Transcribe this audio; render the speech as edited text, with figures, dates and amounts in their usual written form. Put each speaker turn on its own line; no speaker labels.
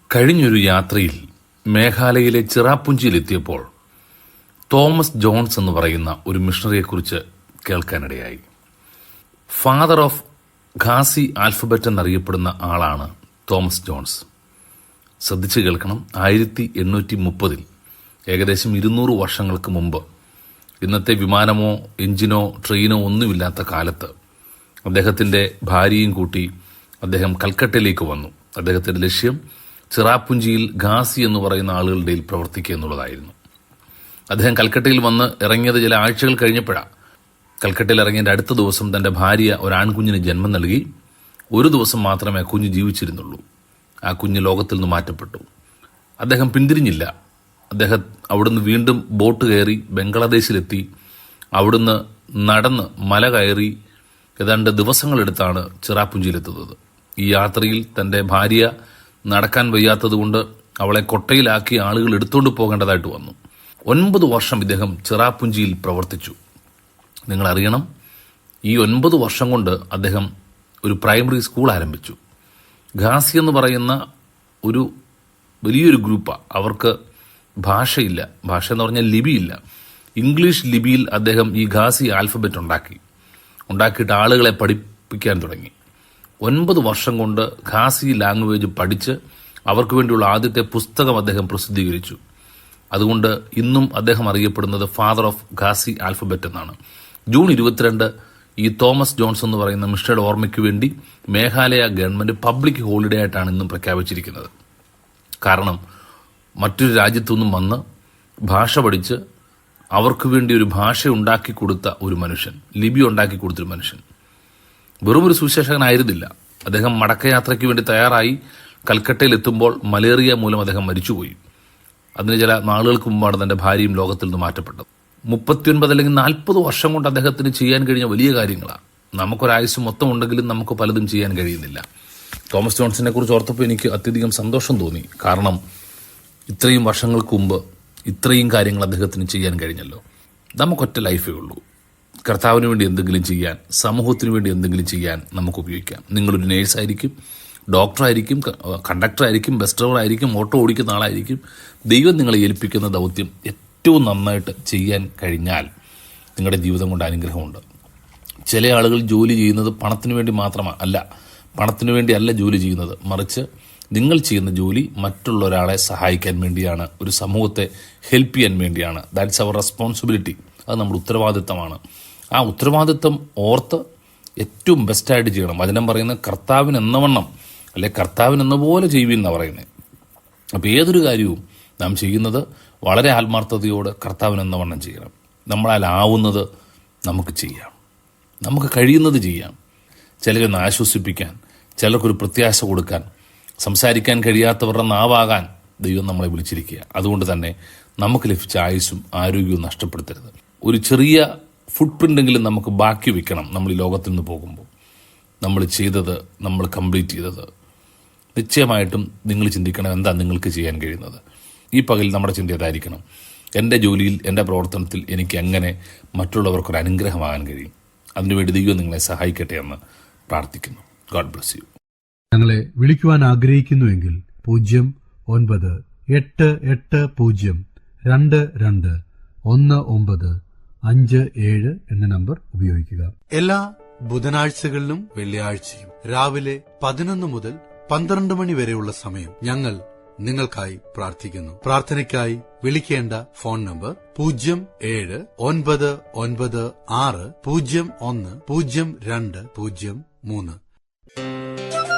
കഴിഞ്ഞൊരു യാത്രയിൽ മേഘാലയയിലെ ചിറാപുഞ്ചിയിലെത്തിയപ്പോൾ Thomas John's എന്ന് പറയുന്ന ഒരു മിഷണറിയെക്കുറിച്ച് കേൾക്കാനിടയായി. ഫാദർ ഓഫ് ഖാസി ആൽഫബറ്റ് എന്നറിയപ്പെടുന്ന ആളാണ് തോമസ് ജോൺസ്. ശ്രദ്ധിച്ചു കേൾക്കണം. 1830 ഏകദേശം 200 വർഷങ്ങൾക്ക് മുമ്പ്, ഇന്നത്തെ വിമാനമോ എഞ്ചിനോ ട്രെയിനോ ഒന്നുമില്ലാത്ത കാലത്ത് അദ്ദേഹത്തിൻ്റെ ഭാര്യയും കൂട്ടി അദ്ദേഹം കൽക്കട്ടയിലേക്ക് വന്നു. അദ്ദേഹത്തിൻ്റെ ലക്ഷ്യം ചിറാപുഞ്ചിയിൽ ഖാസി എന്ന് പറയുന്ന ആളുകളുടെ ഇടയിൽ പ്രവർത്തിക്കുക എന്നുള്ളതായിരുന്നു. അദ്ദേഹം കൽക്കട്ടയിൽ വന്ന് ഇറങ്ങിയത് ചില ആഴ്ചകൾ കഴിഞ്ഞപ്പോഴാണ്. കൽക്കട്ടയിൽ ഇറങ്ങിയതിൻ്റെ അടുത്ത ദിവസം തൻ്റെ ഭാര്യ ഒരാൺകുഞ്ഞിന് ജന്മം നൽകി. ഒരു ദിവസം മാത്രമേ ആ കുഞ്ഞ് ജീവിച്ചിരുന്നുള്ളൂ. ആ കുഞ്ഞ് ലോകത്തിൽ നിന്ന് മാറ്റപ്പെട്ടു. അദ്ദേഹം പിന്തിരിഞ്ഞില്ല. അദ്ദേഹം അവിടുന്ന് വീണ്ടും ബോട്ട് കയറി ബംഗ്ലാദേശിലെത്തി. അവിടുന്ന് നടന്ന് മല കയറി ഏതാണ്ട് ദിവസങ്ങളെടുത്താണ് ചിറാപുഞ്ചിയിലെത്തുന്നത്. ഈ യാത്രയിൽ തൻ്റെ ഭാര്യ നടക്കാൻ വയ്യാത്തതുകൊണ്ട് അവളെ കൊട്ടയിലാക്കി ആളുകൾ എടുത്തുകൊണ്ട് പോകേണ്ടതായിട്ട് വന്നു. 9 വർഷം ഇദ്ദേഹം ചിറാപുഞ്ചിയിൽ പ്രവർത്തിച്ചു. നിങ്ങളറിയണം, ഈ 9 വർഷം കൊണ്ട് അദ്ദേഹം ഒരു പ്രൈമറി സ്കൂൾ ആരംഭിച്ചു. ഖാസി എന്ന് പറയുന്ന ഒരു വലിയൊരു ഗ്രൂപ്പാണ്. അവർക്ക് ഭാഷയില്ല. ഭാഷ എന്ന് പറഞ്ഞാൽ ലിപിയില്ല. ഇംഗ്ലീഷ് ലിപിയിൽ അദ്ദേഹം ഈ ഖാസി ആൽഫബറ്റ് ഉണ്ടാക്കിയിട്ട് ആളുകളെ പഠിപ്പിക്കാൻ തുടങ്ങി. 9 വർഷം കൊണ്ട് ഖാസി ലാംഗ്വേജ് പഠിച്ച് അവർക്ക് വേണ്ടിയുള്ള ആദ്യത്തെ പുസ്തകം അദ്ദേഹം പ്രസിദ്ധീകരിച്ചു. അതുകൊണ്ട് ഇന്നും അദ്ദേഹം അറിയപ്പെടുന്നത് ഫാദർ ഓഫ് ഖാസി ആൽഫബറ്റ് എന്നാണ്. ജൂൺ 22 ഈ തോമസ് ജോൺസ് എന്ന് പറയുന്ന മിഷണറിയുടെ ഓർമ്മയ്ക്ക് വേണ്ടി മേഘാലയ ഗവൺമെന്റ് പബ്ലിക് ഹോളിഡേ ആയിട്ടാണ് ഇന്നും പ്രഖ്യാപിച്ചിരിക്കുന്നത്. കാരണം മറ്റൊരു രാജ്യത്തുനിന്നും വന്ന് ഭാഷ പഠിച്ച് അവർക്ക് വേണ്ടി ഒരു ഭാഷ ഉണ്ടാക്കി കൊടുത്ത ഒരു മനുഷ്യൻ, ലിപി ഉണ്ടാക്കി കൊടുത്തൊരു മനുഷ്യൻ. വെറും ഒരു സുവിശേഷകനായിരുന്നില്ല. അദ്ദേഹം മടക്കയാത്രയ്ക്ക് വേണ്ടി തയ്യാറായി കൽക്കട്ടയിൽ എത്തുമ്പോൾ മലേറിയ മൂലം അദ്ദേഹം മരിച്ചുപോയി. അതിന് ചില നാളുകൾക്ക് മുമ്പാണ് തൻ്റെ ഭാര്യയും ലോകത്തിൽ നിന്ന് മാറ്റപ്പെട്ടത്. 39 അല്ലെങ്കിൽ 40 വർഷം കൊണ്ട് അദ്ദേഹത്തിന് ചെയ്യാൻ കഴിഞ്ഞ വലിയ കാര്യങ്ങളാണ്. നമുക്കൊരായുസ് മൊത്തം ഉണ്ടെങ്കിലും നമുക്ക് പലതും ചെയ്യാൻ കഴിയുന്നില്ല. തോമസ് ജോൺസിനെ കുറിച്ച് ഓർത്തപ്പോൾ എനിക്ക് അത്യധികം സന്തോഷം തോന്നി. കാരണം ഇത്രയും വർഷങ്ങൾക്ക് മുമ്പ് ഇത്രയും കാര്യങ്ങൾ അദ്ദേഹത്തിന് ചെയ്യാൻ കഴിഞ്ഞല്ലോ. നമുക്കൊറ്റ ലൈഫേ ഉള്ളൂ. കർത്താവിന് വേണ്ടി എന്തെങ്കിലും ചെയ്യാൻ, സമൂഹത്തിന് വേണ്ടി എന്തെങ്കിലും ചെയ്യാൻ നമുക്ക് ഉപയോഗിക്കാം. നിങ്ങളൊരു നേഴ്സായിരിക്കും, ഡോക്ടറായിരിക്കും, കണ്ടക്ടറായിരിക്കും, ബസ് ഡ്രൈവറായിരിക്കും, ഓട്ടോ ഓടിക്കുന്ന ആളായിരിക്കും. ദൈവം നിങ്ങളെ ഏൽപ്പിക്കുന്ന ദൗത്യം ഏറ്റവും നന്നായിട്ട് ചെയ്യാൻ കഴിഞ്ഞാൽ നിങ്ങളുടെ ജീവിതം കൊണ്ട് അനുഗ്രഹമുണ്ട്. ചില ആളുകൾ ജോലി ചെയ്യുന്നത് പണത്തിന് വേണ്ടി മാത്രമല്ല, പണത്തിന് വേണ്ടി അല്ല ജോലി ചെയ്യുന്നത്. മറിച്ച് നിങ്ങൾ ചെയ്യുന്ന ജോലി മറ്റുള്ള ഒരാളെ സഹായിക്കാൻ വേണ്ടിയാണ്, ഒരു സമൂഹത്തെ ഹെൽപ്പ് ചെയ്യാൻ വേണ്ടിയാണ്. That's our responsibility. അത് നമ്മുടെ ഉത്തരവാദിത്തമാണ്. ആ ഉത്തരവാദിത്തം ഓർത്ത് ഏറ്റവും ബെസ്റ്റായിട്ട് ചെയ്യണം. വചനം പറയുന്നത് കർത്താവിനെന്നവണ്ണം അല്ലെ കർത്താവിനെന്ന പോലെ ചെയ്യുമെന്നാണ് പറയുന്നത്. അപ്പോൾ ഏതൊരു കാര്യവും നാം ചെയ്യുന്നത് വളരെ ആത്മാർത്ഥതയോടെ കർത്താവിനെന്നവണ്ണം ചെയ്യണം. നമ്മളാലാവുന്നത് നമുക്ക് ചെയ്യാം, നമുക്ക് കഴിയുന്നത് ചെയ്യാം. ചിലരൊന്ന് ആശ്വസിപ്പിക്കാൻ, ചിലർക്കൊരു പ്രത്യാശ കൊടുക്കാൻ, സംസാരിക്കാൻ കഴിയാത്തവരുടെ നാവാകാൻ ദൈവം നമ്മളെ വിളിച്ചിരിക്കുക. അതുകൊണ്ട് തന്നെ നമുക്ക് ലഭിച്ച ആയുസ്സും ആരോഗ്യവും നഷ്ടപ്പെടുത്തരുത്. ഒരു ചെറിയ ഫുട് പ്രിൻ്റെങ്കിലും നമുക്ക് ബാക്കി വെക്കണം. നമ്മൾ ഈ ലോകത്തിൽ നിന്ന് പോകുമ്പോൾ നമ്മൾ ചെയ്തത്, നമ്മൾ കംപ്ലീറ്റ് ചെയ്തത്. നിശ്ചയമായിട്ടും നിങ്ങൾ ചിന്തിക്കണം, എന്താ നിങ്ങൾക്ക് ചെയ്യാൻ കഴിയുന്നത്. ഈ പകൽ നമ്മുടെ ചിന്ത അതായിരിക്കണം. എൻ്റെ ജോലിയിൽ, എൻ്റെ പ്രവർത്തനത്തിൽ എനിക്ക് എങ്ങനെ മറ്റുള്ളവർക്കൊരു അനുഗ്രഹമാകാൻ കഴിയും. അതിനുവേണ്ടി ദൈവം നിങ്ങളെ സഹായിക്കട്ടെ എന്ന് പ്രാർത്ഥിക്കുന്നു. God bless you.
ഞങ്ങളെ വിളിക്കുവാൻ ആഗ്രഹിക്കുന്നുവെങ്കിൽ 0988-22-1957 എന്ന നമ്പർ ഉപയോഗിക്കുക.
എല്ലാ ബുധനാഴ്ചകളിലും വെള്ളിയാഴ്ചയും രാവിലെ 11 മുതൽ 12 മണി വരെയുള്ള സമയം ഞങ്ങൾ നിങ്ങൾക്കായി പ്രാർത്ഥിക്കുന്നു. പ്രാർത്ഥനയ്ക്കായി വിളിക്കേണ്ട ഫോൺ നമ്പർ 079960010203.